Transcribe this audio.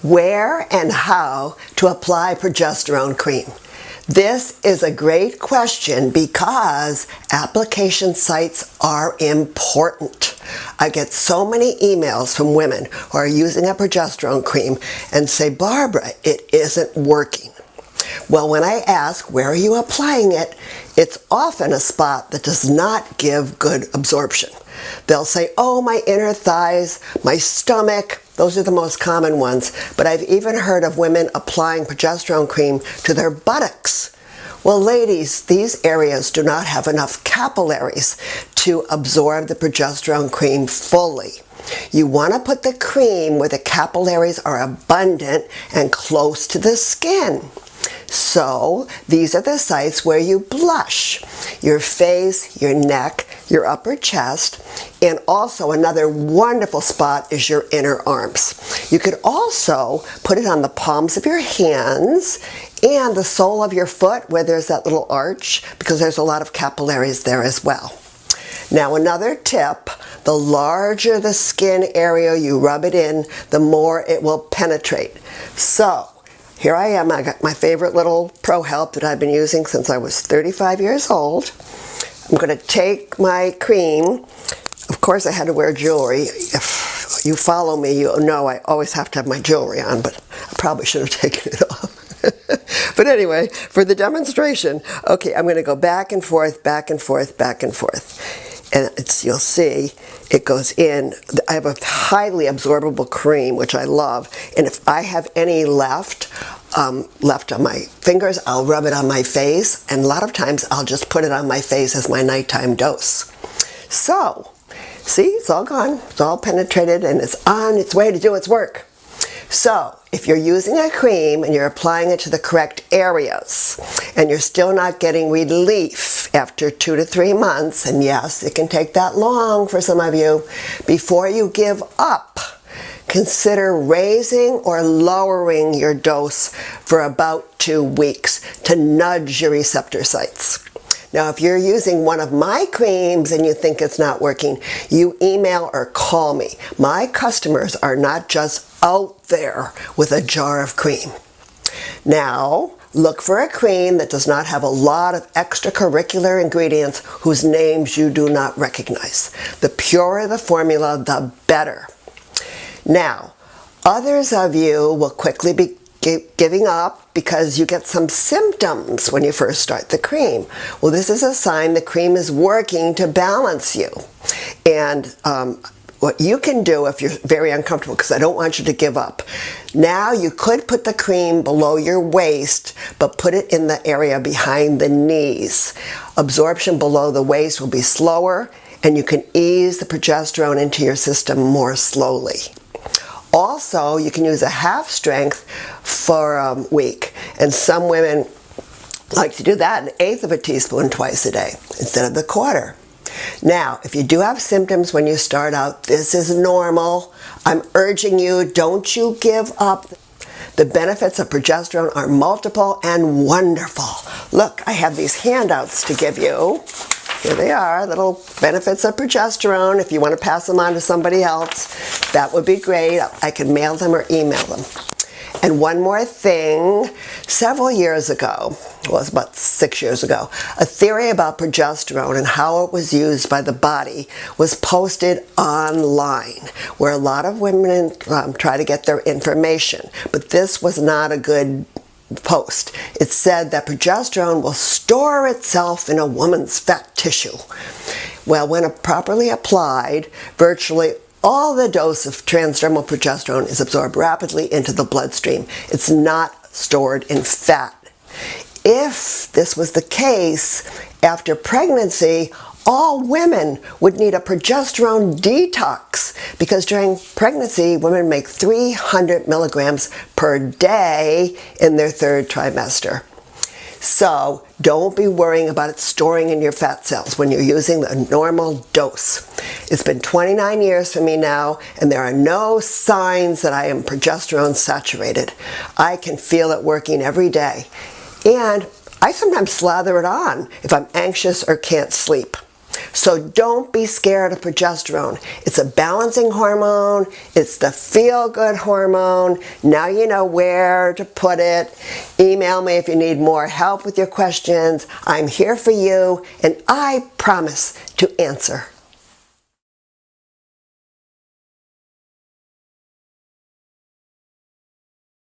Where and how to apply progesterone cream. This is a great question because application sites are important. I get so many emails from women who are using a progesterone cream and say, Barbara, it isn't working. Well, when I ask, where are you applying it? It's often a spot that does not give good absorption. They'll say, oh, my inner thighs, my stomach. Those are the most common ones. But I've even heard of women applying progesterone cream to their buttocks. Well, ladies, these areas do not have enough capillaries to absorb the progesterone cream fully. You want to put the cream where the capillaries are abundant and close to the skin. So these are the sites where you blush: your face, your neck, your upper chest, and also another wonderful spot is your inner arms. You could also put it on the palms of your hands and the sole of your foot where there's that little arch, because there's a lot of capillaries there as well. Now, another tip: the larger the skin area you rub it in, the more it will penetrate. So here I am. I got my favorite little Pro Help that I've been using since I was 35 years old. I'm going to take my cream. Of course, I had to wear jewelry. If you follow me, you know I always have to have my jewelry on, but I probably should have taken it off. But anyway, for the demonstration, okay, I'm going to go back and forth, back and forth, back and forth. And you'll see it goes in. I have a highly absorbable cream, which I love. And if I have any left on my fingers, I'll rub it on my face. And a lot of times I'll just put it on my face as my nighttime dose. So, see, it's all gone. It's all penetrated and it's on its way to do its work. So, if you're using a cream and you're applying it to the correct areas and you're still not getting relief after 2 to 3 months, and yes, it can take that long for some of you, before you give up, consider raising or lowering your dose for about 2 weeks to nudge your receptor sites. Now, if you're using one of my creams and you think it's not working, you email or call me. My customers are not just out there with a jar of cream. Now, look for a cream that does not have a lot of extracurricular ingredients whose names you do not recognize. The purer the formula, the better. Now, others of you will quickly be giving up because you get some symptoms when you first start the cream. Well, this is a sign the cream is working to balance you. And what you can do if you're very uncomfortable, because I don't want you to give up. Now you could put the cream below your waist, but put it in the area behind the knees. Absorption below the waist will be slower, and you can ease the progesterone into your system more slowly. Also, you can use a half strength for a week, and some women like to do that, 1/8 of a teaspoon twice a day instead of the 1/4. Now, if you do have symptoms when you start out, this is normal. I'm urging you, don't you give up. The benefits of progesterone are multiple and wonderful. Look, I have these handouts to give you. Here they are, little benefits of progesterone. If you want to pass them on to somebody else, that would be great. I can mail them or email them. And one more thing, several years ago, well, it was about 6 years ago, a theory about progesterone and how it was used by the body was posted online, where a lot of women try to get their information. But this was not a good post. It said that progesterone will store itself in a woman's fat tissue. Well, when properly applied, virtually all the dose of transdermal progesterone is absorbed rapidly into the bloodstream. It's not stored in fat. If this was the case, after pregnancy, all women would need a progesterone detox, because during pregnancy, women make 300 milligrams per day in their 3rd trimester. So don't be worrying about it storing in your fat cells when you're using the normal dose. It's been 29 years for me now, and there are no signs that I am progesterone saturated. I can feel it working every day. And I sometimes slather it on if I'm anxious or can't sleep. So don't be scared of progesterone. It's a balancing hormone. It's the feel-good hormone. Now you know where to put it. Email me if you need more help with your questions. I'm here for you, and I promise to answer.